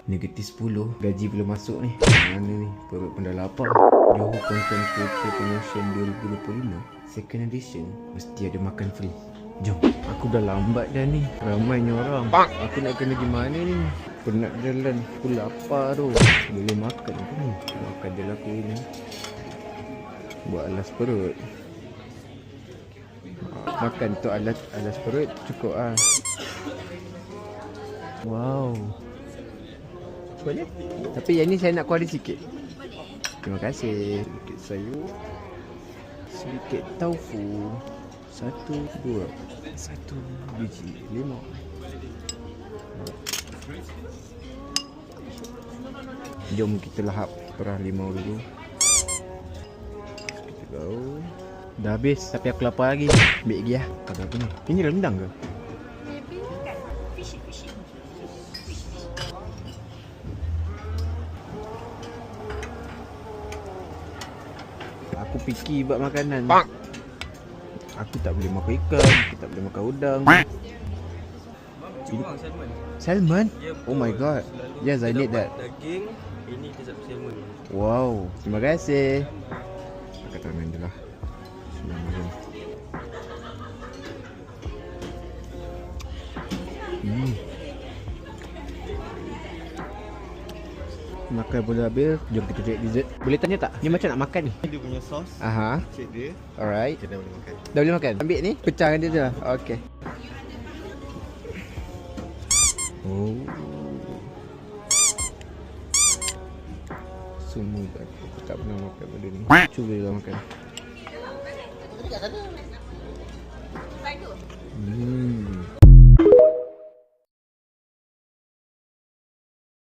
-10. Gaji belum masuk ni. Mana ni? Perut pun dah lapar. Johor Content Creator Promotion 2025 Second Edition. Mesti ada makan free. Jom. Aku dah lambat dah ni. Ramainya orang. Aku nak kena gimana ni? Penat jalan. Aku lapar tu. Boleh makan ke ni? Makan je lah aku ni. Buat alas perut. Makan tu alas perut cukup ah. Wow. Boleh. Tapi yang ni saya nak kuali sikit. Terima kasih. Sedikit sayur. Sedikit tofu. 1, 2, 1 biji 5. Jom kita lahap perah limau dulu. Kita go. Dah habis tapi aku lapar lagi. Ambil lagi lah. Ada apa ni? Ini rendang ke? Aku fikir buat makanan. Aku tak boleh makan ikan, aku tak boleh makan udang. Salmon. Salmon? Ya, Oh my god. Yes, I need that. Daging, ini kecap salmon. Wow, terima kasih. Angkat tangan je lah. Bismillahirrahmanirrahim. Makan boleh habis. Jom kita cari dessert. Boleh tanya tak? Ni macam nak makan ni? Dia punya sos, Aha. cek dia, Alright. kita dah boleh makan. Dah boleh makan? Ambil ni, pecahkan dia je lah. Okay. Oh. Semua aku tak pernah makan benda ni. Cuba je lah makan.